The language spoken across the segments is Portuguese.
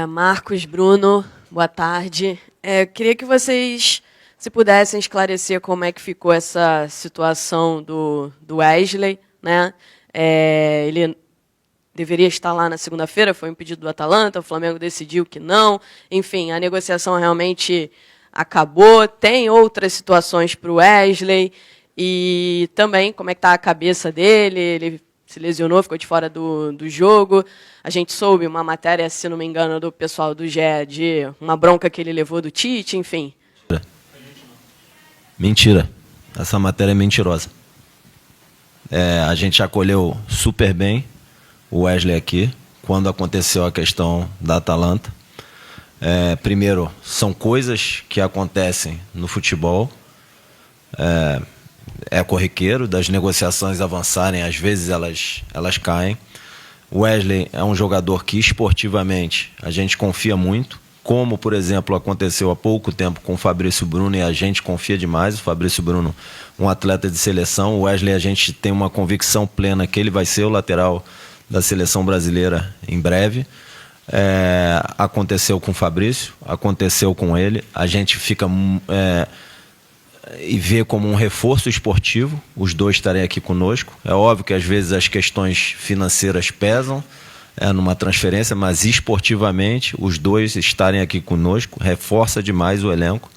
Marcos, Bruno, boa tarde. Queria que vocês, se pudessem esclarecer como é que ficou essa situação do Wesley, né? Ele deveria estar lá na segunda-feira, foi um pedido do Atalanta, o Flamengo decidiu que não. Enfim, a negociação realmente acabou. Tem outras situações para o Wesley. E também como é que está a cabeça dele. Ele se lesionou, ficou de fora do jogo. A gente soube uma matéria, se não me engano, do pessoal do GE, de uma bronca que ele levou do Tite, enfim. Mentira. Essa matéria é mentirosa. A gente acolheu super bem o Wesley aqui, quando aconteceu a questão da Atalanta. Primeiro, são coisas que acontecem no futebol. É corriqueiro, das negociações avançarem, às vezes elas caem. O Wesley é um jogador que esportivamente a gente confia muito, como, por exemplo, aconteceu há pouco tempo com o Fabrício Bruno, e a gente confia demais. O Fabrício Bruno, um atleta de seleção. O Wesley, a gente tem uma convicção plena que ele vai ser o lateral da seleção brasileira em breve. Aconteceu com o Fabrício, aconteceu com ele. A gente fica e vê como um reforço esportivo os dois estarem aqui conosco. É óbvio que às vezes as questões financeiras pesam numa transferência, mas esportivamente os dois estarem aqui conosco reforça demais o elenco.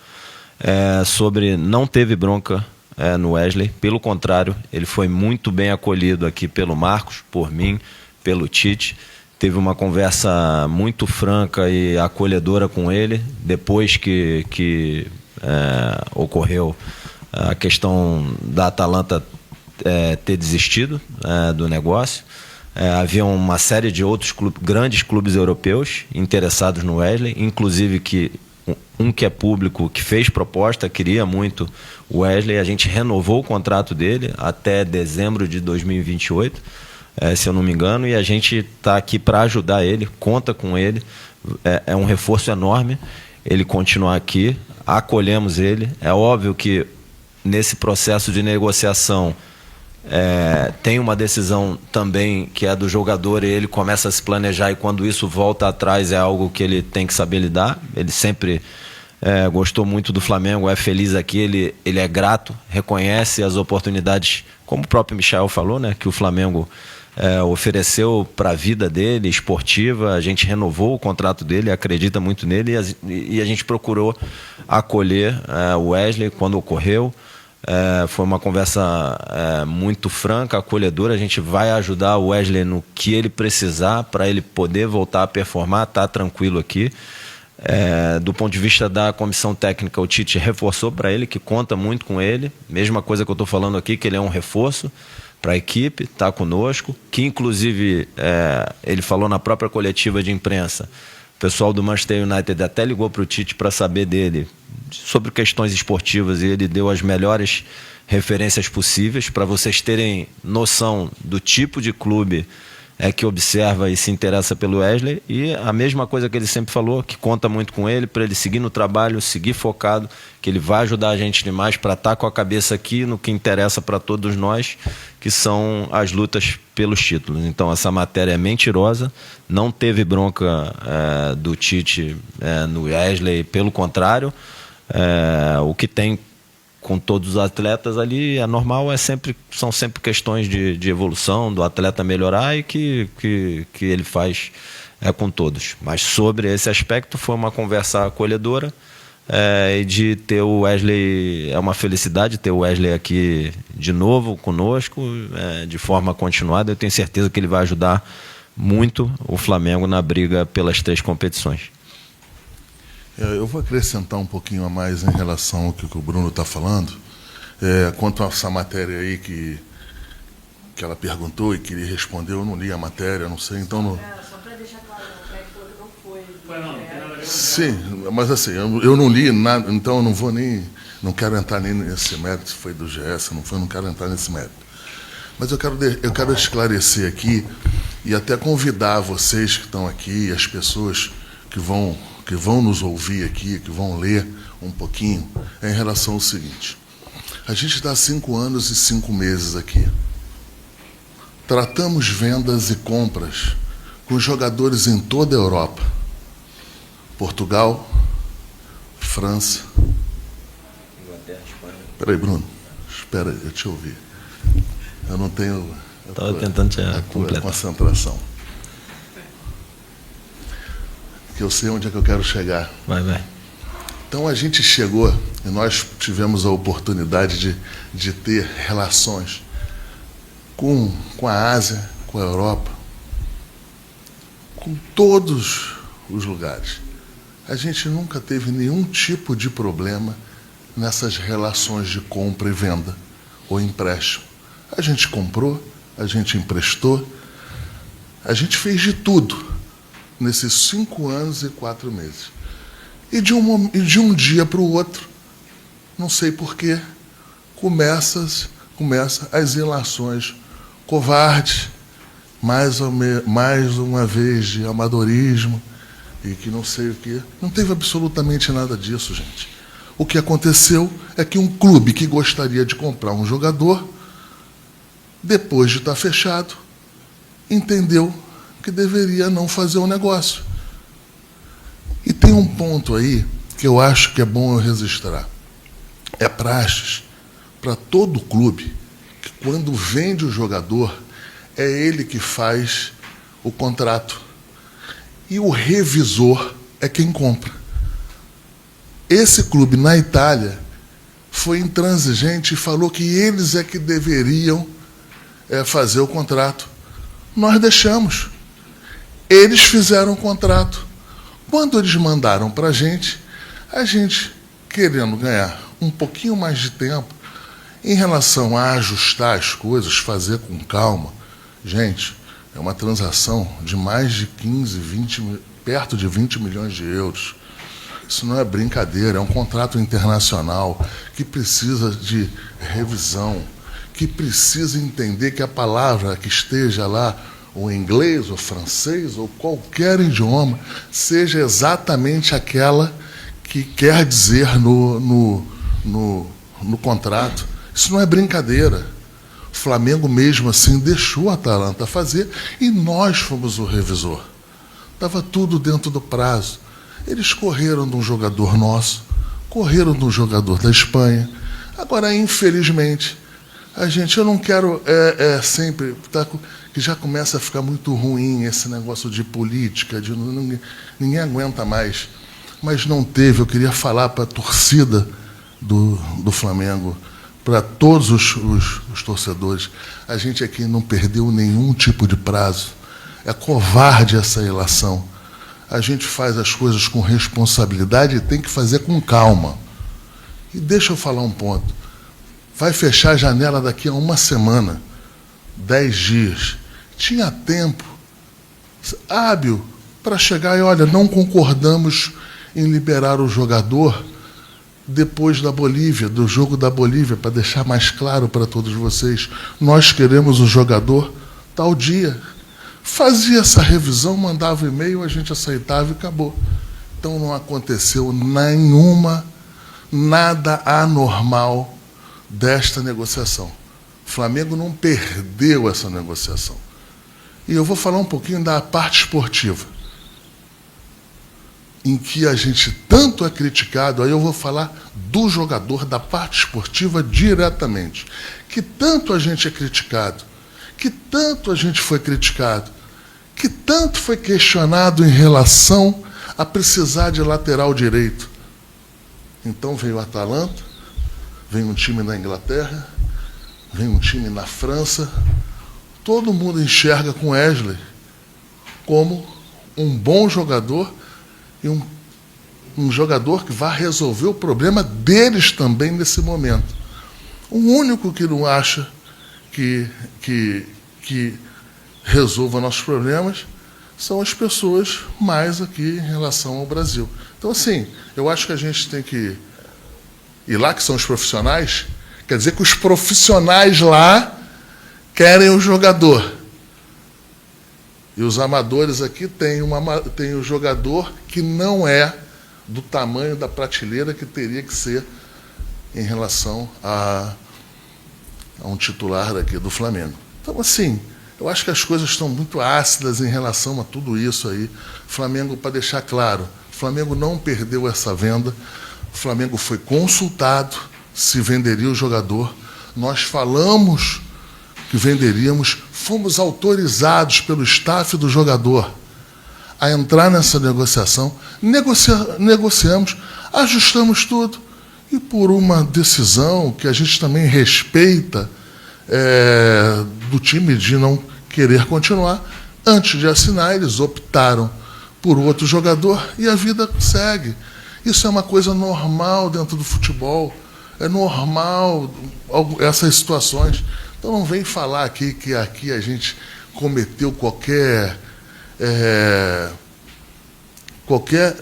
Não teve bronca no Wesley, pelo contrário, ele foi muito bem acolhido aqui pelo Marcos, por mim, pelo Tite. Teve uma conversa muito franca e acolhedora com ele depois que ocorreu a questão da Atalanta ter desistido do negócio. Havia uma série de outros grandes clubes europeus interessados no Wesley, inclusive um que é público, que fez proposta, queria muito o Wesley. A gente renovou o contrato dele até dezembro de 2028, se eu não me engano, e a gente está aqui para ajudar ele, conta com ele. É um reforço enorme ele continuar aqui, acolhemos ele. É óbvio que nesse processo de negociação tem uma decisão também que é do jogador, e ele começa a se planejar, e quando isso volta atrás é algo que ele tem que saber lidar. Ele sempre gostou muito do Flamengo, é feliz aqui, ele é grato, reconhece as oportunidades, como o próprio Michel falou, né, que o Flamengo ofereceu para a vida dele, esportiva. A gente renovou o contrato dele, acredita muito nele, e a gente procurou acolher o Wesley quando ocorreu. Foi uma conversa muito franca, acolhedora. A gente vai ajudar o Wesley no que ele precisar para ele poder voltar a performar, tá tranquilo aqui. Do ponto de vista da comissão técnica, o Tite reforçou para ele que conta muito com ele. Mesma coisa que eu estou falando aqui, que ele é um reforço para a equipe, está conosco, que inclusive ele falou na própria coletiva de imprensa. O pessoal do Manchester United até ligou para o Tite para saber dele sobre questões esportivas, e ele deu as melhores referências possíveis para vocês terem noção do tipo de clube que observa e se interessa pelo Wesley. E a mesma coisa que ele sempre falou, que conta muito com ele, para ele seguir no trabalho, seguir focado, que ele vai ajudar a gente demais para estar com a cabeça aqui no que interessa para todos nós, que são as lutas pelos títulos. Então essa matéria é mentirosa, não teve bronca do Tite no Wesley, pelo contrário. O que tem com todos os atletas ali é normal, são sempre questões de evolução, do atleta melhorar, e que ele faz com todos. Mas sobre esse aspecto foi uma conversa acolhedora, e de ter o Wesley, é uma felicidade ter o Wesley aqui de novo conosco, de forma continuada. Eu tenho certeza que ele vai ajudar muito o Flamengo na briga pelas 3 competições. Eu vou acrescentar um pouquinho a mais em relação ao que o Bruno está falando. Quanto a essa matéria aí que ela perguntou e que ele respondeu, eu não li a matéria, não sei, então... Não... Só para deixar claro, não foi. Sim, mas assim, eu não li nada, então eu não vou nem... Não quero entrar nem nesse mérito, se foi do GS, não foi, não quero entrar nesse mérito. Mas eu quero esclarecer aqui, e até convidar vocês que estão aqui, as pessoas que vão nos ouvir aqui, que vão ler um pouquinho, em relação ao seguinte. A gente está há 5 anos e 5 meses aqui. Tratamos vendas e compras com jogadores em toda a Europa. Portugal, França. Inglaterra, Espanha. Espera aí, Bruno. Espera aí, deixa eu ouvir. Eu não tenho Estava tentando te a tua completar. concentração. Que eu sei onde é que eu quero chegar. Vai. Então a gente chegou e nós tivemos a oportunidade de ter relações com a Ásia, com a Europa, com todos os lugares. A gente nunca teve nenhum tipo de problema nessas relações de compra e venda ou empréstimo. A gente comprou, a gente emprestou, a gente fez de tudo nesses 5 anos e 4 meses. E de um dia para o outro, não sei porquê, começa as ilações covardes, mais uma vez de amadorismo, e que não sei o quê. Não teve absolutamente nada disso, gente. O que aconteceu é que um clube que gostaria de comprar um jogador, depois de estar fechado, entendeu que deveria não fazer o negócio. E tem um ponto aí que eu acho que é bom eu registrar. É praxes para todo clube que, quando vende o jogador, é ele que faz o contrato. E o revisor é quem compra. Esse clube na Itália foi intransigente e falou que eles é que deveriam fazer o contrato. Nós deixamos. Eles fizeram o contrato. Quando eles mandaram para a gente, querendo ganhar um pouquinho mais de tempo em relação a ajustar as coisas, fazer com calma. Gente, é uma transação de mais de 15, 20, perto de 20 milhões de euros. Isso não é brincadeira, é um contrato internacional que precisa de revisão, que precisa entender que a palavra que esteja lá, ou inglês, ou francês, ou qualquer idioma, seja exatamente aquela que quer dizer no contrato. Isso não é brincadeira. O Flamengo mesmo assim deixou a Atalanta fazer e nós fomos o revisor. Estava tudo dentro do prazo. Eles correram de um jogador nosso, correram de um jogador da Espanha. Agora, infelizmente, eu não quero sempre... que já começa a ficar muito ruim esse negócio de política, ninguém aguenta mais. Mas não teve, eu queria falar para a torcida do Flamengo, para todos os torcedores, a gente aqui não perdeu nenhum tipo de prazo. É covarde essa relação. A gente faz as coisas com responsabilidade e tem que fazer com calma. E deixa eu falar um ponto. Vai fechar a janela daqui a 1 semana, 10 dias. Tinha tempo hábil para chegar e, olha, não concordamos em liberar o jogador depois da Bolívia, do jogo da Bolívia, para deixar mais claro para todos vocês. Nós queremos o jogador tal dia. Fazia essa revisão, mandava e-mail, a gente aceitava e acabou. Então não aconteceu nada anormal desta negociação. O Flamengo não perdeu essa negociação. E eu vou falar um pouquinho da parte esportiva, em que a gente tanto é criticado. Aí eu vou falar do jogador, da parte esportiva diretamente, que tanto a gente é criticado, que tanto a gente foi criticado, que tanto foi questionado em relação a precisar de lateral direito. Então veio o Atalanta, vem um time na Inglaterra, vem um time na França. Todo mundo enxerga com Wesley como um bom jogador e um jogador que vai resolver o problema deles também nesse momento. O único que não acha que resolva nossos problemas são as pessoas mais aqui em relação ao Brasil. Então, assim, eu acho que a gente tem que ir lá, que são os profissionais, quer dizer que os profissionais lá querem o jogador. E os amadores aqui têm o jogador que não é do tamanho da prateleira que teria que ser em relação a um titular daqui do Flamengo. Então, assim, eu acho que as coisas estão muito ácidas em relação a tudo isso aí. Flamengo, para deixar claro, Flamengo não perdeu essa venda. O Flamengo foi consultado se venderia o jogador. Nós falamos que venderíamos, fomos autorizados pelo staff do jogador a entrar nessa negociação. Negociamos, ajustamos tudo. E por uma decisão que a gente também respeita do time de não querer continuar, antes de assinar, eles optaram por outro jogador e a vida segue. Isso é uma coisa normal dentro do futebol. É normal essas situações. Então não vem falar aqui que aqui a gente cometeu qualquer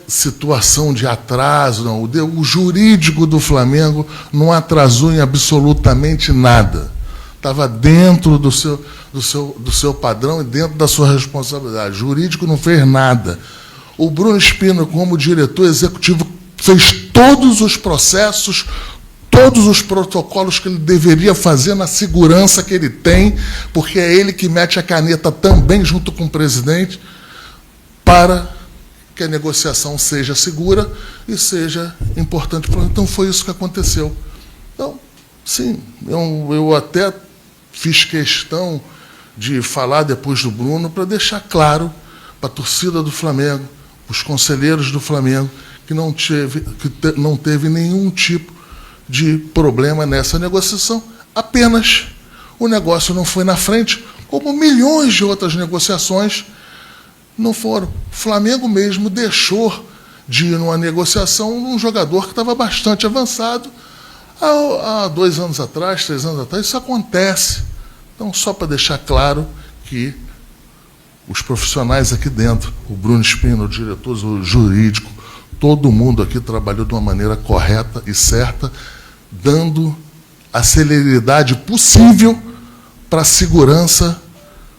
situação de atraso. Não. O jurídico do Flamengo não atrasou em absolutamente nada. Estava dentro do seu padrão e dentro da sua responsabilidade. O jurídico não fez nada. O Bruno Spino, como diretor executivo, fez todos os processos, todos os protocolos que ele deveria fazer na segurança que ele tem, porque é ele que mete a caneta também junto com o presidente, para que a negociação seja segura e seja importante. Então, foi isso que aconteceu. Então, sim, eu até fiz questão de falar depois do Bruno para deixar claro para a torcida do Flamengo, os conselheiros do Flamengo, que não teve nenhum tipo de problema nessa negociação. Apenas o negócio não foi na frente, como milhões de outras negociações não foram. O Flamengo mesmo deixou de ir numa negociação num jogador que estava bastante avançado há 2 anos atrás, 3 anos atrás. Isso acontece. Então, só para deixar claro que os profissionais aqui dentro, o Bruno Spino, o diretor jurídico, todo mundo aqui trabalhou de uma maneira correta e certa, dando a celeridade possível para a segurança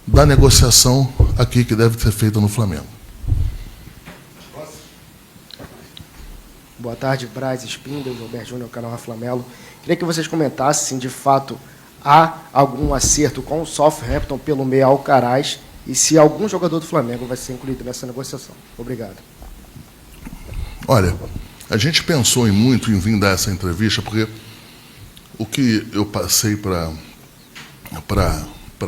da negociação aqui que deve ser feita no Flamengo. Boa tarde, Braz, Spindel, Gilberto Júnior, canal Flamelo. Queria que vocês comentassem, de fato, há algum acerto com o Southampton pelo meio Alcaraz e se algum jogador do Flamengo vai ser incluído nessa negociação. Obrigado. Olha, a gente pensou muito em vir dar essa entrevista, porque o que eu passei para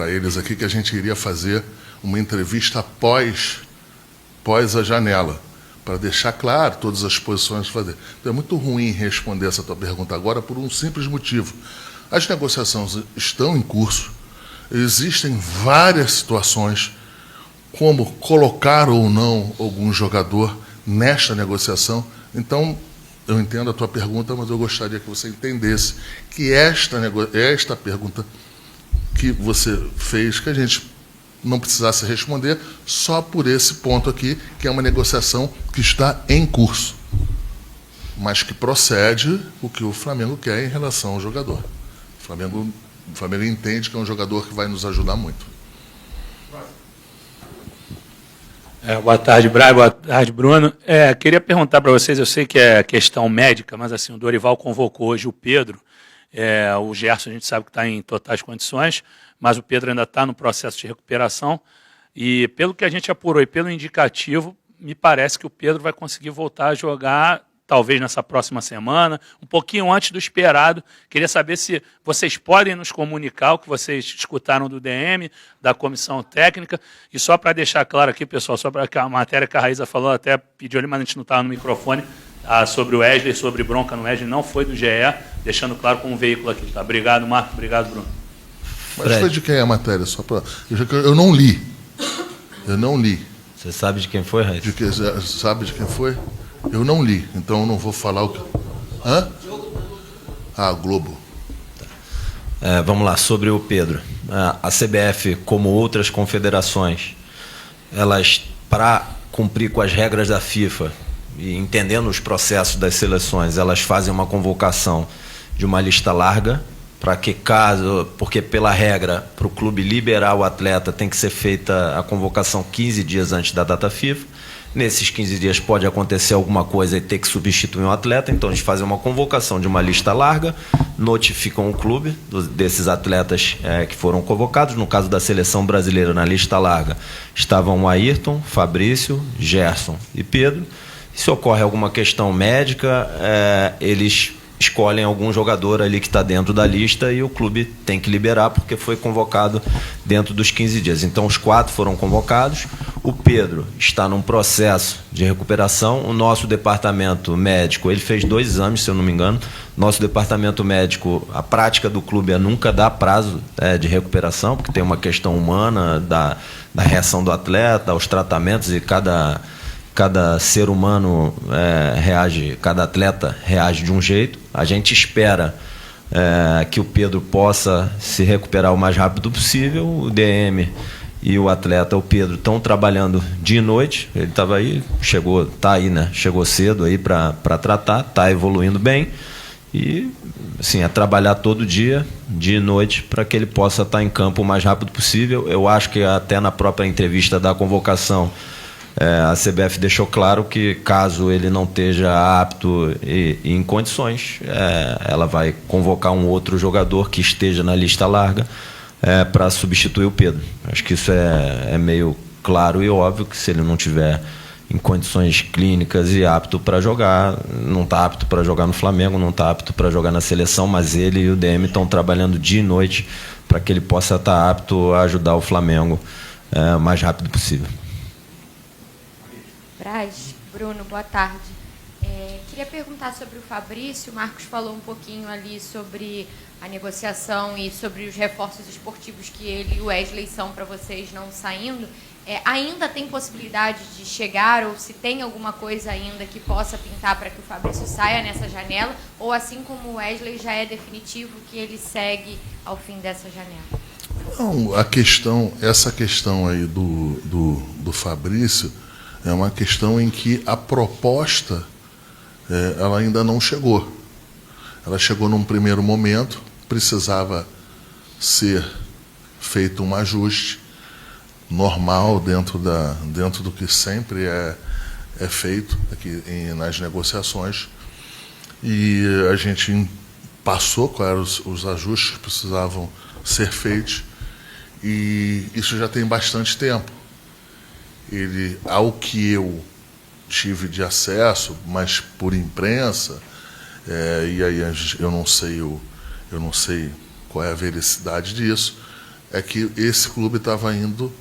eles aqui, que a gente iria fazer uma entrevista após a janela, para deixar claro todas as posições de fazer. Então, é muito ruim responder essa tua pergunta agora por um simples motivo. As negociações estão em curso, existem várias situações, como colocar ou não algum jogador nesta negociação. Então, eu entendo a tua pergunta, mas eu gostaria que você entendesse que esta pergunta que você fez, que a gente não precisasse responder, só por esse ponto aqui, que é uma negociação que está em curso, mas que procede o que o Flamengo quer em relação ao jogador. O Flamengo entende que é um jogador que vai nos ajudar muito. Boa tarde, Braga. Boa tarde, Bruno. Queria perguntar para vocês, eu sei que é questão médica, mas assim, o Dorival convocou hoje o Pedro. O Gerson a gente sabe que está em totais condições, mas o Pedro ainda está no processo de recuperação. E pelo que a gente apurou e pelo indicativo, me parece que o Pedro vai conseguir voltar a jogar talvez nessa próxima semana, um pouquinho antes do esperado. Queria saber se vocês podem nos comunicar o que vocês escutaram do DM, da comissão técnica. E só para deixar claro aqui, pessoal, só para a matéria que a Raíza falou, até pediu ali, mas a gente não estava no microfone, sobre o Wesley, sobre bronca no Wesley, não foi do GE, deixando claro com o veículo aqui. Tá? Obrigado, Marco. Obrigado, Bruno. Mas foi de quem é a matéria? Só pra... Eu não li. Eu não li. Você sabe de quem foi, Raíssa? Sabe de quem foi? Eu não li, então eu não vou falar o que... Hã? Globo. Vamos lá, sobre o Pedro. A CBF, como outras confederações, elas, para cumprir com as regras da FIFA e entendendo os processos das seleções, elas fazem uma convocação de uma lista larga, para que porque pela regra, para o clube liberar o atleta, tem que ser feita a convocação 15 dias antes da data FIFA. Nesses 15 dias pode acontecer alguma coisa e ter que substituir um atleta, então eles fazem uma convocação de uma lista larga, notificam o clube desses atletas que foram convocados. No caso da seleção brasileira, na lista larga, estavam Ayrton, Fabrício, Gerson e Pedro. Se ocorre alguma questão médica, eles escolhem algum jogador ali que está dentro da lista e o clube tem que liberar porque foi convocado dentro dos 15 dias. Então, os 4 foram convocados. O Pedro está num processo de recuperação. O nosso departamento médico, ele fez 2 exames, se eu não me engano. Nosso departamento médico, a prática do clube é nunca dar prazo de recuperação, porque tem uma questão humana da reação do atleta, os tratamentos, e cada ser humano reage, cada atleta reage de um jeito. A gente espera que o Pedro possa se recuperar o mais rápido possível. O DM e o atleta, o Pedro, estão trabalhando dia e noite. Ele estava aí, chegou cedo aí para tratar, está evoluindo bem. E assim, trabalhar todo dia, dia e noite, para que ele possa estar em campo o mais rápido possível. Eu acho que até na própria entrevista da convocação, a CBF deixou claro que, caso ele não esteja apto e em condições, ela vai convocar um outro jogador que esteja na lista larga para substituir o Pedro. Acho que isso é meio claro e óbvio, que se ele não tiver em condições clínicas e apto para jogar, não está apto para jogar no Flamengo, não está apto para jogar na seleção, mas ele e o DM estão trabalhando dia e noite para que ele possa estar apto a ajudar o Flamengo o mais rápido possível. Braz, Bruno, boa tarde. Queria perguntar sobre o Fabrício. O Marcos falou um pouquinho ali sobre a negociação e sobre os reforços esportivos que ele e o Wesley são para vocês não saindo. Ainda tem possibilidade de chegar, ou se tem alguma coisa ainda que possa pintar para que o Fabrício saia nessa janela, ou assim como o Wesley já é definitivo que ele segue ao fim dessa janela? Não, essa questão aí do Fabrício é uma questão em que a proposta ela ainda não chegou. Ela chegou num primeiro momento, precisava ser feito um ajuste normal dentro do que sempre é feito aqui nas negociações, e a gente passou quais eram os ajustes que precisavam ser feitos, e isso já tem bastante tempo. Ao que eu tive de acesso, mas por imprensa, e aí eu não sei qual é a veracidade disso, é que esse clube estava indo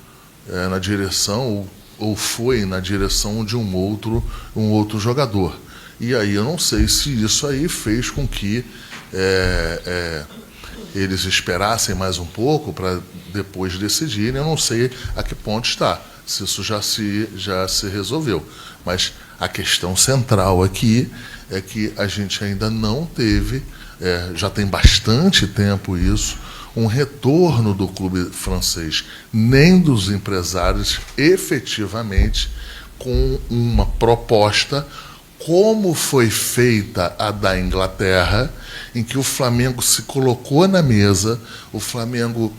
na direção, ou foi na direção de um outro jogador. E aí eu não sei se isso aí fez com que eles esperassem mais um pouco para depois decidirem. Eu não sei a que ponto está, se isso já se resolveu. Mas a questão central aqui é que a gente ainda não teve, já tem bastante tempo isso, um retorno do clube francês, nem dos empresários, efetivamente, com uma proposta como foi feita a da Inglaterra, em que o Flamengo se colocou na mesa, o Flamengo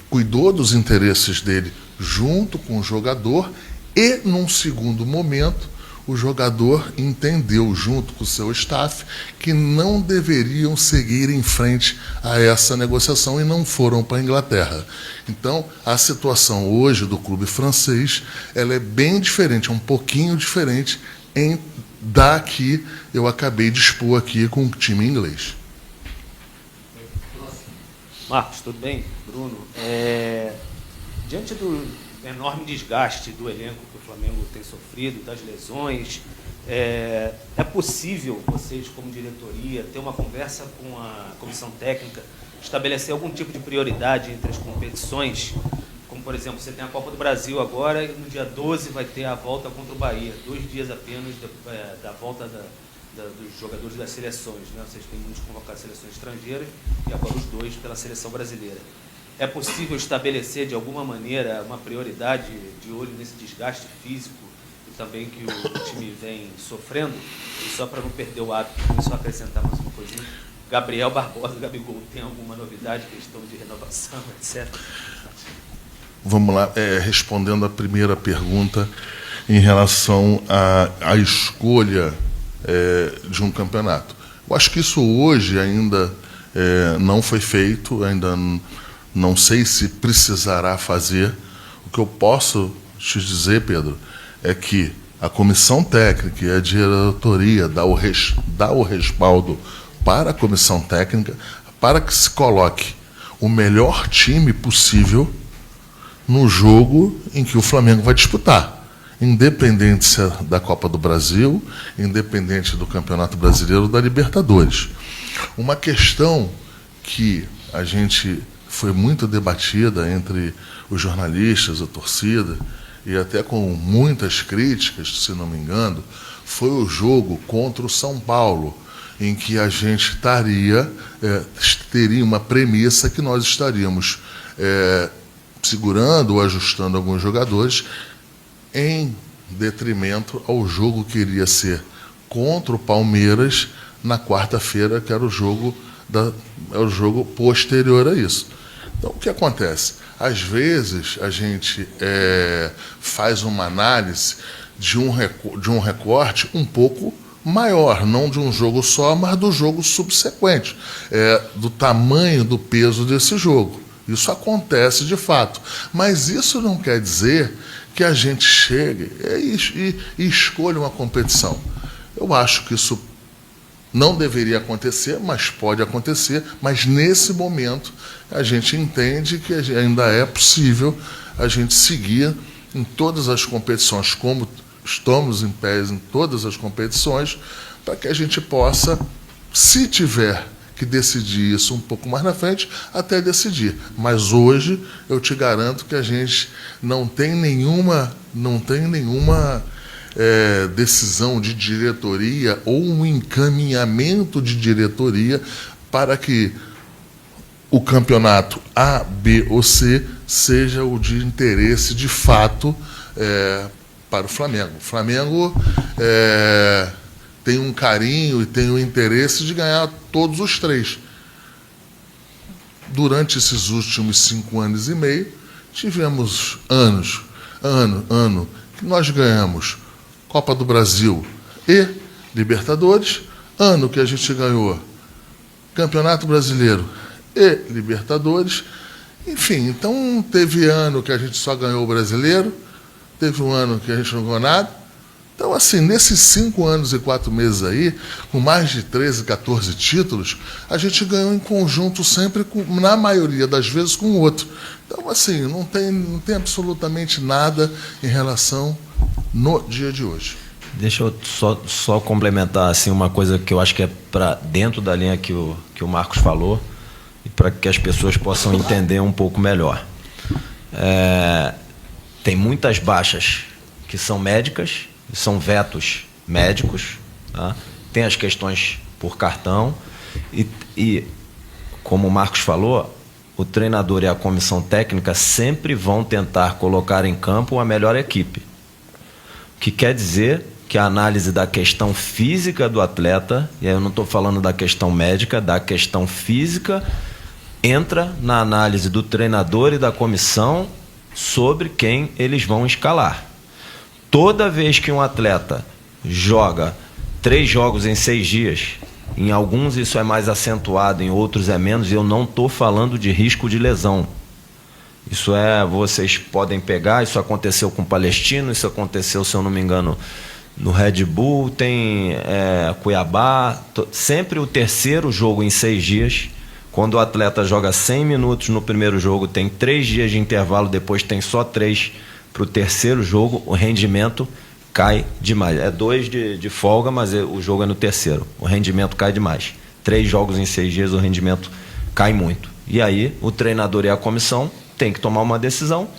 cuidou dos interesses dele junto com o jogador, e, num segundo momento, o jogador entendeu, junto com o seu staff, que não deveriam seguir em frente a essa negociação e não foram para a Inglaterra. Então, a situação hoje do clube francês, ela é bem diferente, é um pouquinho diferente da que eu acabei de expor aqui com o time inglês. Marcos, tudo bem? Bruno, diante do enorme desgaste do elenco que o Flamengo tem sofrido, das lesões, é possível vocês, como diretoria, ter uma conversa com a comissão técnica, estabelecer algum tipo de prioridade entre as competições? Como, por exemplo, você tem a Copa do Brasil agora, e no dia 12 vai ter a volta contra o Bahia, 2 dias apenas da volta dos jogadores das seleções, né? Vocês têm muitos convocados seleções estrangeiras e agora os 2 pela seleção brasileira. É possível estabelecer, de alguma maneira, uma prioridade de olho nesse desgaste físico e também que o time vem sofrendo? E só para não perder o hábito, só acrescentar mais uma coisinha. Gabriel Barbosa, Gabigol, tem alguma novidade, questão de renovação, etc.? Vamos lá, respondendo a primeira pergunta em relação à escolha de um campeonato. Eu acho que isso hoje ainda não foi feito, ainda não sei se precisará fazer. O que eu posso te dizer, Pedro, é que a comissão técnica e a diretoria dá o respaldo para a comissão técnica para que se coloque o melhor time possível no jogo em que o Flamengo vai disputar, independente se é da Copa do Brasil, independente do Campeonato Brasileiro ou da Libertadores. Uma questão que a gente foi muito debatida entre os jornalistas, a torcida, e até com muitas críticas, se não me engano, foi o jogo contra o São Paulo, em que a gente teria uma premissa que nós estaríamos segurando ou ajustando alguns jogadores em detrimento ao jogo que iria ser contra o Palmeiras na quarta-feira, que era o jogo posterior a isso. Então, o que acontece? Às vezes, a gente faz uma análise de um recorte um pouco maior, não de um jogo só, mas do jogo subsequente, do tamanho, do peso desse jogo. Isso acontece de fato. Mas isso não quer dizer que a gente chegue e escolha uma competição. Eu acho que isso não deveria acontecer, mas pode acontecer. Mas, nesse momento, a gente entende que ainda é possível a gente seguir em todas as competições, como estamos em pé em todas as competições, para que a gente possa, se tiver que decidir isso um pouco mais na frente, até decidir. Mas hoje eu te garanto que a gente não tem nenhuma decisão de diretoria ou um encaminhamento de diretoria para que o campeonato A, B ou C seja o de interesse de fato para o Flamengo. O Flamengo tem um carinho e tem o interesse de ganhar todos os três. Durante esses últimos 5 anos e meio, tivemos ano que nós ganhamos Copa do Brasil e Libertadores, ano que a gente ganhou Campeonato Brasileiro e Libertadores. Enfim, então teve ano que a gente só ganhou o Brasileiro, teve um ano que a gente não ganhou nada. Então, assim, nesses 5 anos e 4 meses aí, com mais de 13, 14 títulos, a gente ganhou em conjunto sempre, na maioria das vezes, com o outro. Então, assim, não tem absolutamente nada em relação no dia de hoje. Deixa eu só complementar assim, uma coisa que eu acho que é para dentro da linha que o Marcos falou, e para que as pessoas possam entender um pouco melhor. Tem muitas baixas que são médicas, são vetos médicos, tá? Tem as questões por cartão e, como o Marcos falou, o treinador e a comissão técnica sempre vão tentar colocar em campo a melhor equipe. O que quer dizer que a análise da questão física do atleta, e aí eu não estou falando da questão médica, da questão física, entra na análise do treinador e da comissão sobre quem eles vão escalar. Toda vez que um atleta joga 3 jogos em 6 dias, em alguns isso é mais acentuado, em outros é menos, e eu não estou falando de risco de lesão. Isso vocês podem pegar, isso aconteceu com o Palestino, isso aconteceu, se eu não me engano, no Red Bull, tem Cuiabá. Sempre o terceiro jogo em 6 dias, quando o atleta joga 100 minutos no primeiro jogo, tem 3 dias de intervalo, depois tem só 3 para o terceiro jogo, o rendimento cai demais. 2 de folga, mas o jogo é no terceiro. O rendimento cai demais. 3 jogos em 6 dias, o rendimento cai muito. E aí, o treinador e a comissão têm que tomar uma decisão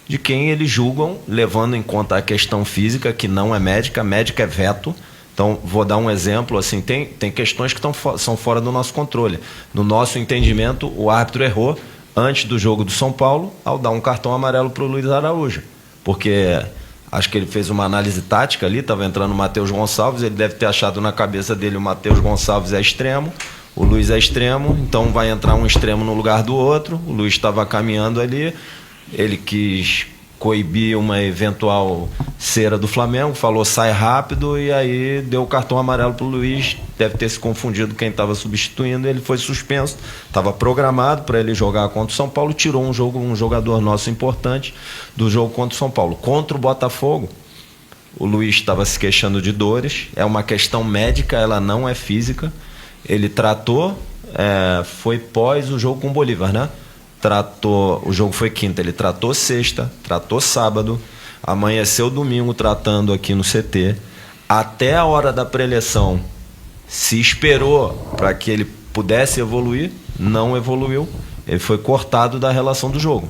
de quem eles julgam, levando em conta a questão física, que não é médica. Médica é veto. Então, vou dar um exemplo. Assim, tem questões que são fora do nosso controle. No nosso entendimento, o árbitro errou antes do jogo do São Paulo, ao dar um cartão amarelo para o Luiz Araújo. Porque acho que ele fez uma análise tática ali, estava entrando o Matheus Gonçalves, ele deve ter achado na cabeça dele o Matheus Gonçalves é extremo, o Luiz é extremo, então vai entrar um extremo no lugar do outro. O Luiz estava caminhando ali, ele quis coibir uma eventual cera do Flamengo, falou sai rápido, e aí deu o cartão amarelo para o Luiz. Deve ter se confundido quem estava substituindo, ele foi suspenso, estava programado para ele jogar contra o São Paulo, tirou um jogador nosso importante do jogo contra o São Paulo. Contra o Botafogo, o Luiz estava se queixando de dores, é uma questão médica, ela não é física. Ele tratou, foi pós o jogo com o Bolívar, né? O jogo foi quinta, ele tratou sexta, tratou sábado, amanheceu domingo tratando aqui no CT. Até a hora da preleção, se esperou para que ele pudesse evoluir, não evoluiu. Ele foi cortado da relação do jogo.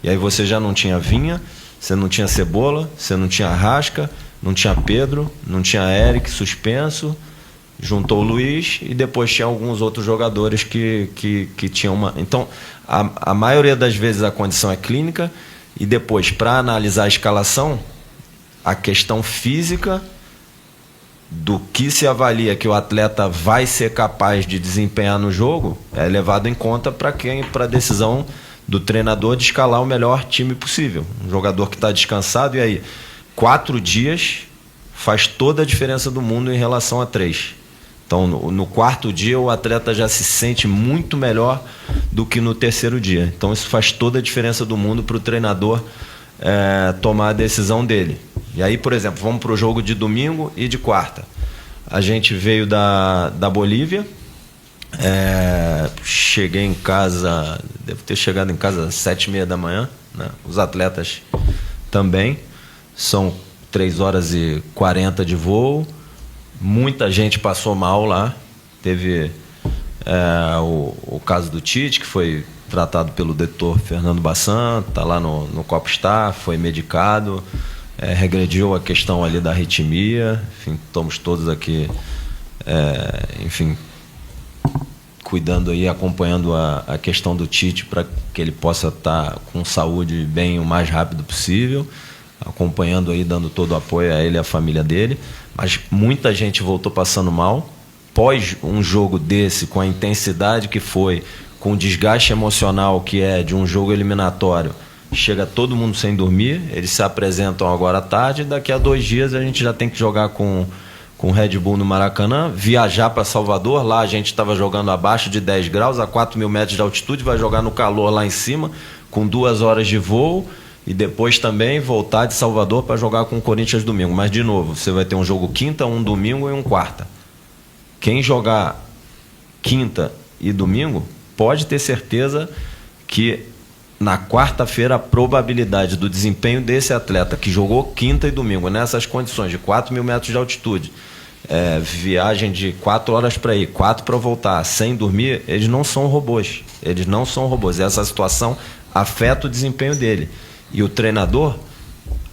E aí você já não tinha Vinha, você não tinha Cebola, você não tinha Arrasca, não tinha Pedro, não tinha Eric suspenso, juntou o Luiz e depois tinha alguns outros jogadores que tinham uma... Então, a maioria das vezes a condição é clínica e depois, para analisar a escalação, a questão física do que se avalia que o atleta vai ser capaz de desempenhar no jogo é levado em conta para a decisão do treinador de escalar o melhor time possível. Um jogador que está descansado, e aí 4 dias faz toda a diferença do mundo em relação a 3. Então, no 4º dia, o atleta já se sente muito melhor do que no 3º dia. Então, isso faz toda a diferença do mundo para o treinador tomar a decisão dele. E aí, por exemplo, vamos para o jogo de domingo e de quarta. A gente veio da Bolívia. Cheguei em casa, devo ter chegado em casa às 7h30 da manhã, né? Os atletas também. São 3h40 de voo. Muita gente passou mal lá. Teve o caso do Tite, que foi tratado pelo doutor Fernando Bassan, está lá no Copstar, foi medicado, regrediu a questão ali da arritmia. Enfim, estamos todos aqui, cuidando e acompanhando a questão do Tite para que ele possa estar com saúde bem o mais rápido possível, acompanhando aí, dando todo o apoio a ele e à família dele. Mas muita gente voltou passando mal. Pós um jogo desse, com a intensidade que foi, com o desgaste emocional que é de um jogo eliminatório, chega todo mundo sem dormir. Eles se apresentam agora à tarde, e daqui a 2 dias a gente já tem que jogar com o Red Bull no Maracanã, viajar para Salvador. Lá a gente estava jogando abaixo de 10 graus, a 4.000 metros de altitude, vai jogar no calor lá em cima, com 2 horas de voo, e depois também voltar de Salvador para jogar com o Corinthians domingo. Mas, de novo, você vai ter um jogo quinta, um domingo e um quarta. Quem jogar quinta e domingo pode ter certeza que na quarta-feira a probabilidade do desempenho desse atleta que jogou quinta e domingo nessas condições de 4.000 metros de altitude, viagem de 4 horas para ir, 4 para voltar, sem dormir, eles não são robôs. Eles não são robôs. Essa situação afeta o desempenho dele. E o treinador,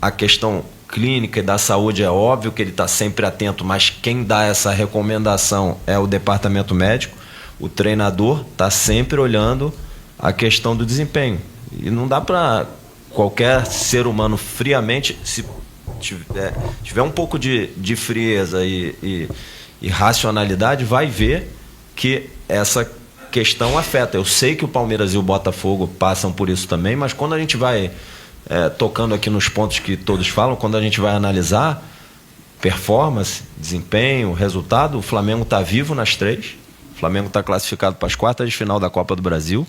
a questão clínica e da saúde é óbvio que ele está sempre atento, mas quem dá essa recomendação é o departamento médico. O treinador está sempre olhando a questão do desempenho. E não dá para qualquer ser humano friamente, se tiver um pouco de frieza e racionalidade, vai ver que essa questão afeta. Eu sei que o Palmeiras e o Botafogo passam por isso também, mas quando a gente vai tocando aqui nos pontos que todos falam, quando a gente vai analisar performance, desempenho, resultado, o Flamengo está vivo nas 3. O Flamengo está classificado para as quartas de final da Copa do Brasil,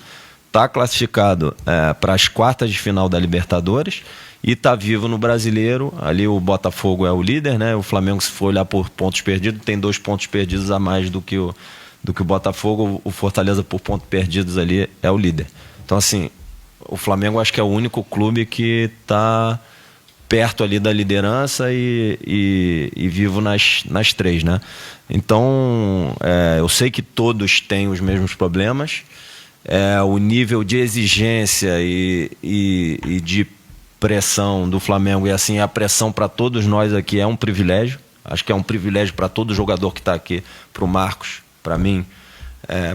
está classificado para as quartas de final da Libertadores e está vivo no Brasileiro. Ali o Botafogo é o líder, né? O Flamengo, se for olhar por pontos perdidos, tem 2 pontos perdidos a mais do que o Botafogo. O Fortaleza, por pontos perdidos, ali é o líder. Então, assim, o Flamengo acho que é o único clube que está perto ali da liderança e vivo nas 3, né? Então, eu sei que todos têm os mesmos problemas. O nível de exigência e de pressão do Flamengo, e assim, a pressão para todos nós aqui é um privilégio. Acho que é um privilégio para todo jogador que está aqui, para o Marcos, para mim,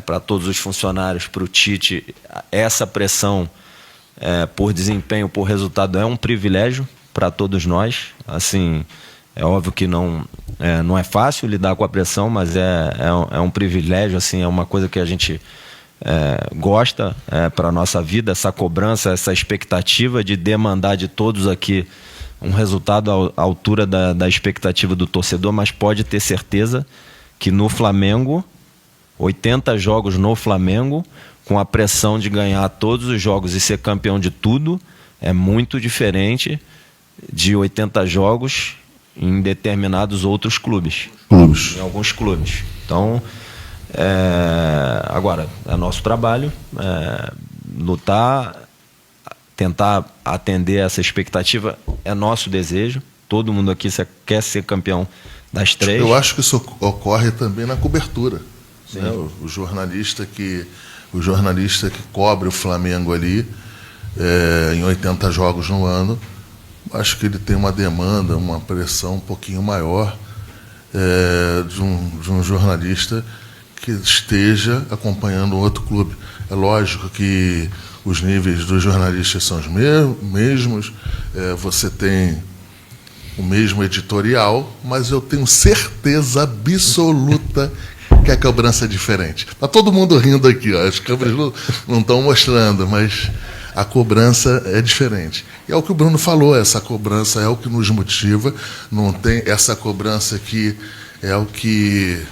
para todos os funcionários, para o Tite. Essa pressão por desempenho, por resultado, é um privilégio para todos nós. Assim, é óbvio que não é fácil lidar com a pressão, mas é um privilégio, assim, é uma coisa que a gente gosta para a nossa vida, essa cobrança, essa expectativa de demandar de todos aqui um resultado à altura da expectativa do torcedor. Mas pode ter certeza que no Flamengo, 80 jogos no Flamengo, com a pressão de ganhar todos os jogos e ser campeão de tudo, é muito diferente de 80 jogos em determinados outros clubes. Em alguns clubes. Então, agora, é nosso trabalho lutar, tentar atender essa expectativa, é nosso desejo. Todo mundo aqui quer ser campeão das 3. Eu acho que isso ocorre também na cobertura. Né? O jornalista que cobre o Flamengo ali, em 80 jogos no ano, acho que ele tem uma demanda, uma pressão um pouquinho maior de um jornalista que esteja acompanhando outro clube. É lógico que os níveis dos jornalistas são os mesmos, você tem o mesmo editorial, mas eu tenho certeza absoluta que a cobrança é diferente. Está todo mundo rindo aqui, ó. As câmeras não estão mostrando, mas a cobrança é diferente. E é o que o Bruno falou, essa cobrança é o que nos motiva, não tem essa cobrança que é o que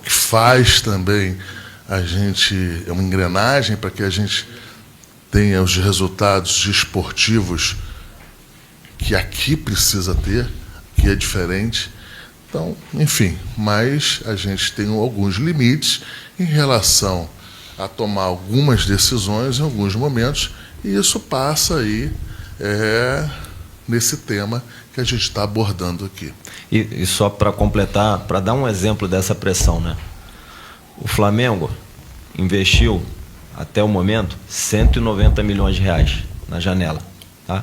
faz também a gente, é uma engrenagem para que a gente tenha os resultados esportivos que aqui precisa ter, que é diferente. Então, enfim, mas a gente tem alguns limites em relação a tomar algumas decisões em alguns momentos, e isso passa aí nesse tema que a gente está abordando aqui. E só para completar, para dar um exemplo dessa pressão, né? O Flamengo investiu, até o momento, 190 milhões de reais na janela. Tá?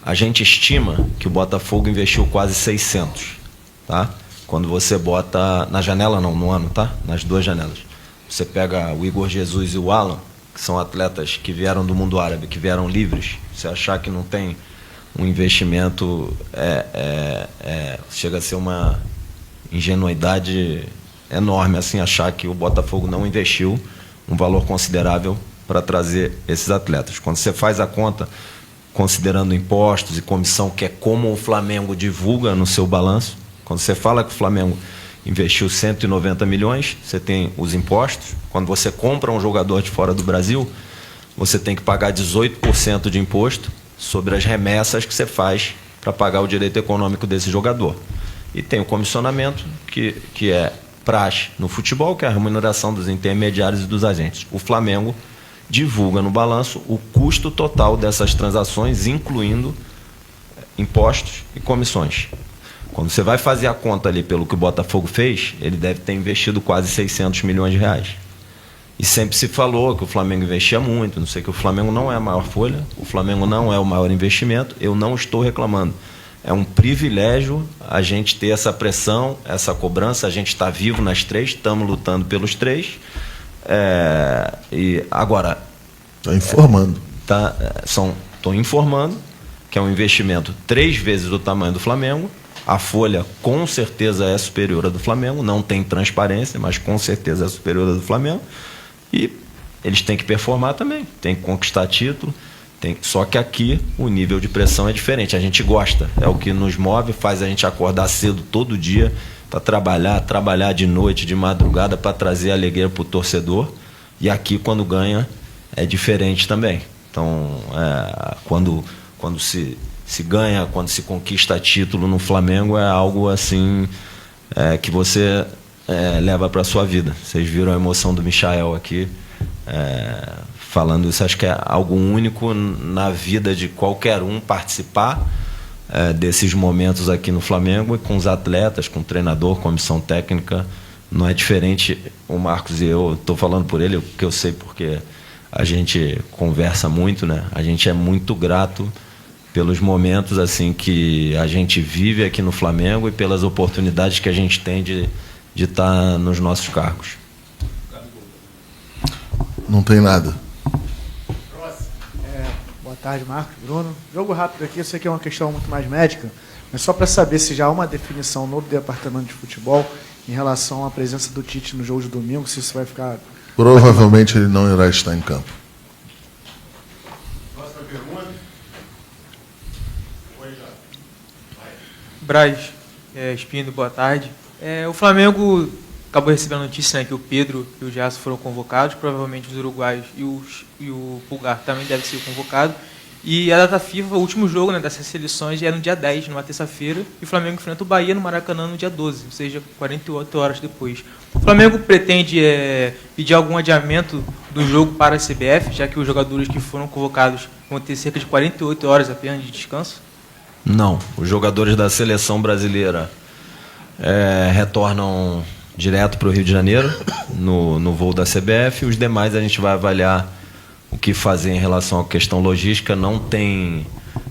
A gente estima que o Botafogo investiu quase 600. Tá? Quando você bota... Na janela não, no ano, tá? Nas 2 janelas. Você pega o Igor Jesus e o Alan, que são atletas que vieram do mundo árabe, que vieram livres. Você achar que não tem um investimento, chega a ser uma ingenuidade enorme, assim, achar que o Botafogo não investiu um valor considerável para trazer esses atletas. Quando você faz a conta, considerando impostos e comissão, que é como o Flamengo divulga no seu balanço, quando você fala que o Flamengo investiu 190 milhões, você tem os impostos. Quando você compra um jogador de fora do Brasil, você tem que pagar 18% de imposto sobre as remessas que você faz para pagar o direito econômico desse jogador. E tem o comissionamento, que é praxe no futebol, que é a remuneração dos intermediários e dos agentes. O Flamengo divulga no balanço o custo total dessas transações, incluindo impostos e comissões. Quando você vai fazer a conta ali pelo que o Botafogo fez, ele deve ter investido quase 600 milhões de reais. E sempre se falou que o Flamengo investia muito, não sei, que o Flamengo não é a maior folha, o Flamengo não é o maior investimento, eu não estou reclamando. É um privilégio a gente ter essa pressão, essa cobrança, a gente está vivo nas 3, estamos lutando pelos 3. E agora... Está informando. Estou informando que é um investimento 3 vezes do tamanho do Flamengo. A folha com certeza é superior à do Flamengo, não tem transparência, mas com certeza é superior à do Flamengo. E eles têm que performar também, têm que conquistar título. Só que aqui o nível de pressão é diferente. A gente gosta, é o que nos move, faz a gente acordar cedo todo dia para trabalhar de noite, de madrugada, para trazer alegria para o torcedor. E aqui, quando ganha, é diferente também. Então, quando se ganha, quando se conquista título no Flamengo, é algo assim que você leva para a sua vida. Vocês viram a emoção do Michael aqui, falando isso. Acho que é algo único na vida de qualquer um participar desses momentos aqui no Flamengo, e com os atletas, com o treinador, comissão técnica. Não é diferente. O Marcos e eu, estou falando por ele, que eu sei porque a gente conversa muito, né? A gente é muito grato pelos momentos assim que a gente vive aqui no Flamengo e pelas oportunidades que a gente tem de estar nos nossos cargos. Não tem nada. Boa tarde, Marcos, Bruno. Jogo rápido aqui, eu sei que é uma questão muito mais médica, mas só para saber se já há uma definição no departamento de futebol em relação à presença do Tite no jogo de domingo, se isso vai ficar... Provavelmente ele não irá estar em campo. Próxima pergunta. Braz, Espino, boa tarde. O Flamengo acabou recebendo a notícia, né, que o Pedro e o Gerson foram convocados, provavelmente os uruguaios e o Pulgar também devem ser convocados. E a data FIFA, o último jogo, né, dessas seleções, é no dia 10, numa terça-feira, e o Flamengo enfrenta o Bahia no Maracanã no dia 12, ou seja, 48 horas depois. O Flamengo pretende pedir algum adiamento do jogo para a CBF, já que os jogadores que foram convocados vão ter cerca de 48 horas apenas de descanso? Não, os jogadores da seleção brasileira retornam direto para o Rio de Janeiro, no voo da CBF, e os demais a gente vai avaliar o que fazer em relação à questão logística. Não tem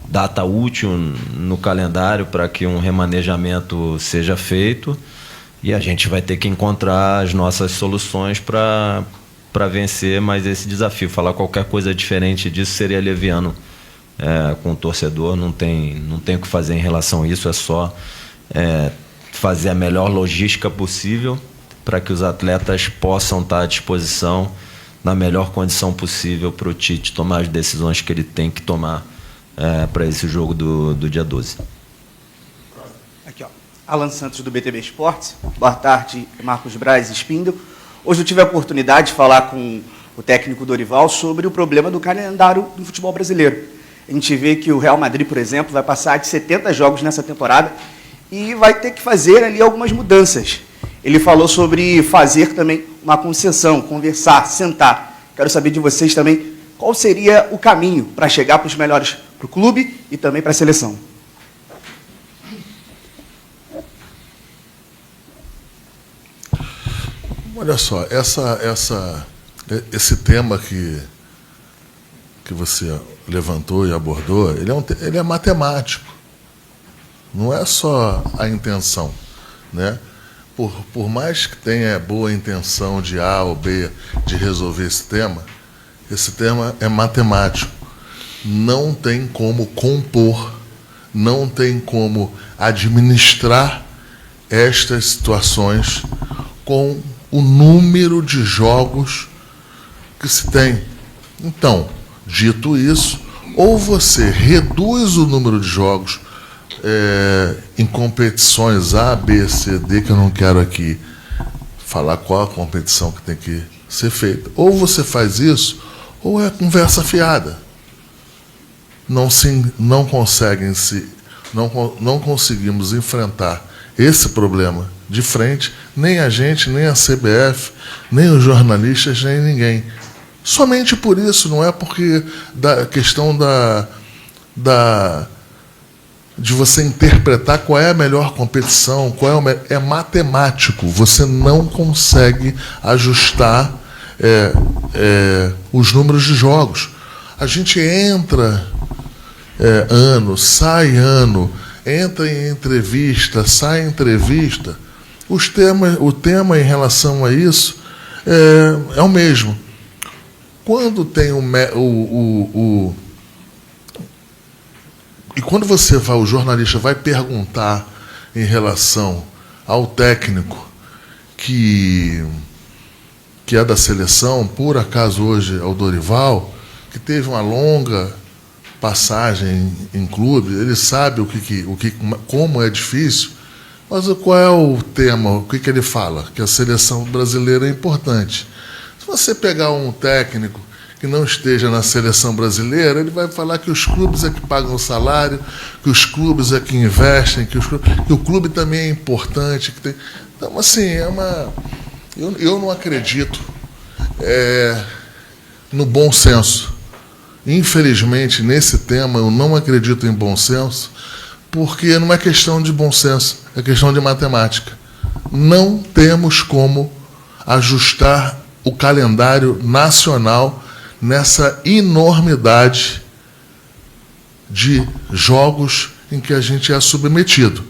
data útil no calendário para que um remanejamento seja feito, e a gente vai ter que encontrar as nossas soluções para vencer mais esse desafio. Falar qualquer coisa diferente disso seria leviano com o torcedor. Não tem o que fazer em relação a isso, é só fazer a melhor logística possível para que os atletas possam estar à disposição na melhor condição possível para o Tite tomar as decisões que ele tem que tomar para esse jogo do dia 12. Aqui, ó. Alan Santos, do BTB Esportes. Boa tarde, Marcos Braz e Spindel. Hoje eu tive a oportunidade de falar com o técnico Dorival sobre o problema do calendário do futebol brasileiro. A gente vê que o Real Madrid, por exemplo, vai passar de 70 jogos nessa temporada e vai ter que fazer ali algumas mudanças. Ele falou sobre fazer também uma concessão, conversar, sentar. Quero saber de vocês também qual seria o caminho para chegar para os melhores, para o clube e também para a seleção. Olha só, esse tema que você levantou e abordou, ele é matemático. Não é só a intenção, né? Por mais que tenha boa intenção de A ou B de resolver esse tema é matemático. Não tem como compor, não tem como administrar estas situações com o número de jogos que se tem. Então, dito isso, ou você reduz o número de jogos em competições A, B, C, D, que eu não quero aqui falar qual a competição que tem que ser feita. Ou você faz isso, ou é conversa fiada. Não conseguimos enfrentar esse problema de frente, nem a gente, nem a CBF, nem os jornalistas, nem ninguém. Somente por isso, não é porque da questão de você interpretar qual é a melhor competição, é matemático. Você não consegue ajustar os números de jogos. A gente entra ano, sai ano, entra em entrevista, sai em entrevista. O tema em relação a isso é o mesmo. Quando tem e quando o jornalista vai perguntar em relação ao técnico que é da seleção, por acaso hoje é o Dorival, que teve uma longa passagem em clube, ele sabe como é difícil, mas qual é o tema, o que ele fala? Que a seleção brasileira é importante. Se você pegar um técnico que não esteja na seleção brasileira, ele vai falar que os clubes é que pagam o salário, que os clubes é que investem, que o clube também é importante. Então, assim, eu não acredito no bom senso. Infelizmente, nesse tema, eu não acredito em bom senso, porque não é questão de bom senso, é questão de matemática. Não temos como ajustar o calendário nacional nessa enormidade de jogos em que a gente é submetido.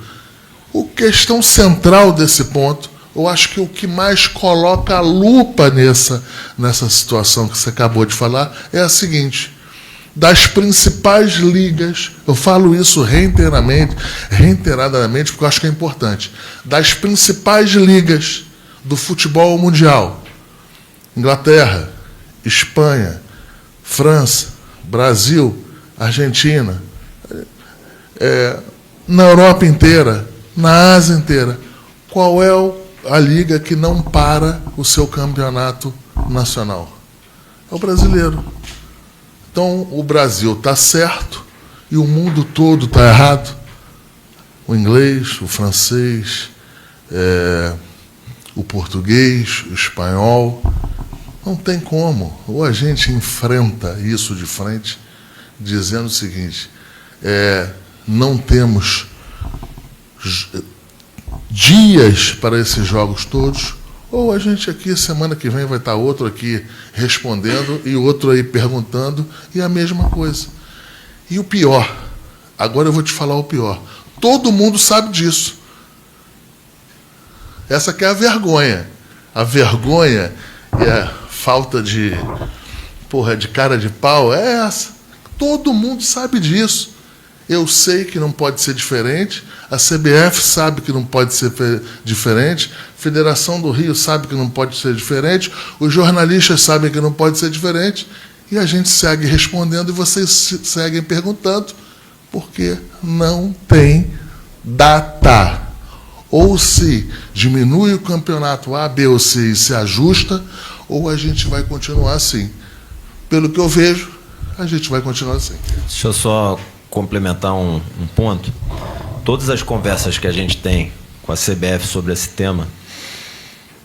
A questão central desse ponto, eu acho que o que mais coloca a lupa nessa situação que você acabou de falar é a seguinte: das principais ligas, eu falo isso reiteradamente, porque eu acho que é importante, das principais ligas do futebol mundial, Inglaterra, Espanha, França, Brasil, Argentina, na Europa inteira, na Ásia inteira, qual é a liga que não para o seu campeonato nacional? É o brasileiro. Então, o Brasil está certo e o mundo todo está errado. O inglês, o francês, o português, o espanhol. Não tem como. Ou a gente enfrenta isso de frente, dizendo o seguinte, não temos dias para esses jogos todos, ou a gente aqui, semana que vem, vai estar outro aqui respondendo e outro aí perguntando, e a mesma coisa. E o pior, agora eu vou te falar o pior, todo mundo sabe disso. Essa que é a vergonha. A vergonha e a falta de cara de pau é essa. Todo mundo sabe disso. Eu sei que não pode ser diferente, a CBF sabe que não pode ser diferente, a Federação do Rio sabe que não pode ser diferente, os jornalistas sabem que não pode ser diferente, e a gente segue respondendo e vocês seguem perguntando, porque não tem data. Ou se diminui o campeonato A, B ou C e se ajusta, ou a gente vai continuar assim. Pelo que eu vejo, a gente vai continuar assim. Deixa eu só complementar um ponto. Todas as conversas que a gente tem com a CBF sobre esse tema,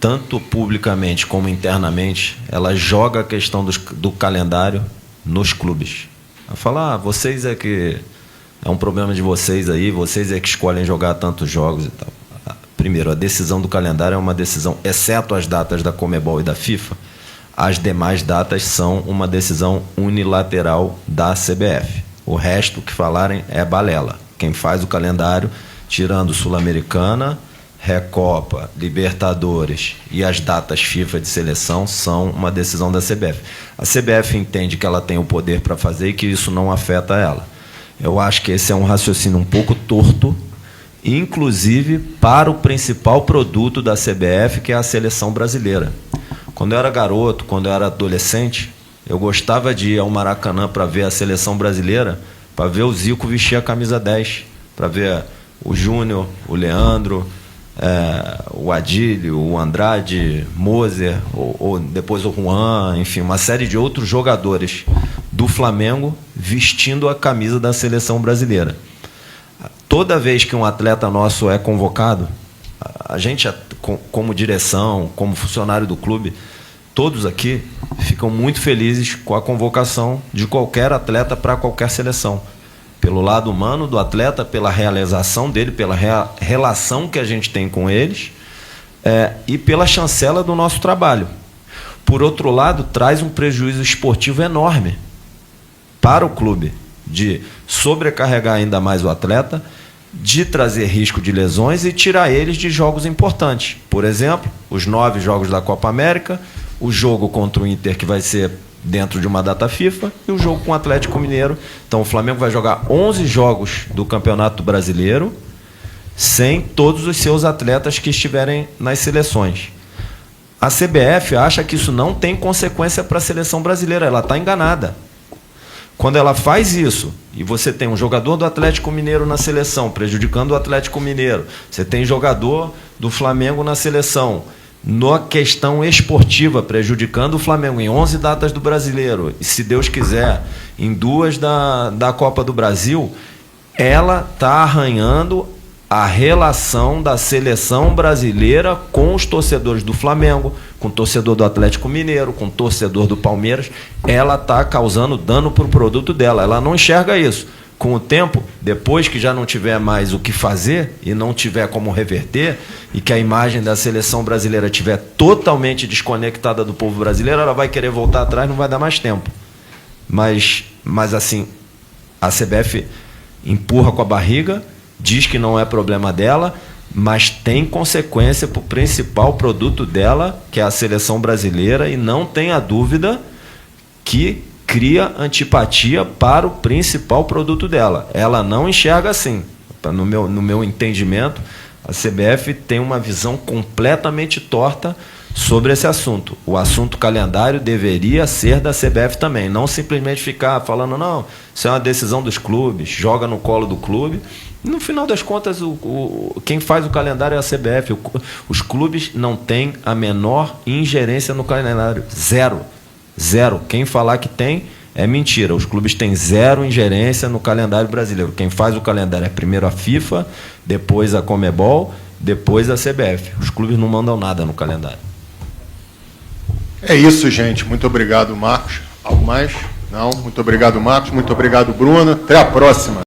tanto publicamente como internamente, ela joga a questão do calendário nos clubes. Ela fala, vocês é que é um problema de vocês aí, vocês é que escolhem jogar tantos jogos e tal. Primeiro, a decisão do calendário é uma decisão, exceto as datas da Conmebol e da FIFA, as demais datas são uma decisão unilateral da CBF. O resto que falarem é balela. Quem faz o calendário, tirando Sul-Americana, Recopa, Libertadores e as datas FIFA de seleção, são uma decisão da CBF. A CBF entende que ela tem o poder para fazer e que isso não afeta ela. Eu acho que esse é um raciocínio um pouco torto, inclusive para o principal produto da CBF, que é a seleção brasileira. Quando eu era garoto, quando eu era adolescente, eu gostava de ir ao Maracanã para ver a seleção brasileira, para ver o Zico vestir a camisa 10, para ver o Júnior, o Leandro, o Adílio, o Andrade, Moser, ou depois o Juan, enfim, uma série de outros jogadores do Flamengo vestindo a camisa da seleção brasileira. Toda vez que um atleta nosso é convocado, a gente, como direção, como funcionário do clube, todos aqui ficam muito felizes com a convocação de qualquer atleta para qualquer seleção. Pelo lado humano do atleta, pela realização dele, pela relação que a gente tem com eles, e pela chancela do nosso trabalho. Por outro lado, traz um prejuízo esportivo enorme para o clube, de sobrecarregar ainda mais o atleta, de trazer risco de lesões e tirar eles de jogos importantes. Por exemplo, os 9 jogos da Copa América, o jogo contra o Inter, que vai ser dentro de uma data FIFA, e o jogo com o Atlético Mineiro. Então o Flamengo vai jogar 11 jogos do Campeonato Brasileiro sem todos os seus atletas que estiverem nas seleções. A CBF acha que isso não tem consequência para a seleção brasileira, ela está enganada. Quando ela faz isso, e você tem um jogador do Atlético Mineiro na seleção, prejudicando o Atlético Mineiro, você tem jogador do Flamengo na seleção, na questão esportiva, prejudicando o Flamengo em 11 datas do Brasileiro, e se Deus quiser, em 2 da Copa do Brasil, ela está arranhando a relação da seleção brasileira com os torcedores do Flamengo, com o torcedor do Atlético Mineiro, com o torcedor do Palmeiras. Ela está causando dano para o produto dela. Ela não enxerga isso. Com o tempo, depois que já não tiver mais o que fazer e não tiver como reverter, e que a imagem da seleção brasileira estiver totalmente desconectada do povo brasileiro, ela vai querer voltar atrás, não vai dar mais tempo. Mas assim, a CBF empurra com a barriga, diz que não é problema dela, mas tem consequência para o principal produto dela, que é a seleção brasileira, e não tenha dúvida que cria antipatia para o principal produto dela. Ela não enxerga assim. No meu entendimento, a CBF tem uma visão completamente torta sobre esse assunto. O assunto calendário deveria ser da CBF também, não simplesmente ficar falando, não, isso é uma decisão dos clubes, joga no colo do clube. No final das contas, quem faz o calendário é a CBF. Os clubes não têm a menor ingerência no calendário. Zero. Quem falar que tem É mentira, os clubes têm zero ingerência no calendário brasileiro. Quem faz o calendário é primeiro a FIFA, depois a Conmebol, depois a CBF. Os clubes não mandam nada no calendário. É isso, gente. Muito obrigado, Marcos. Algo mais? Não? Muito obrigado, Marcos. Muito obrigado, Bruno. Até a próxima.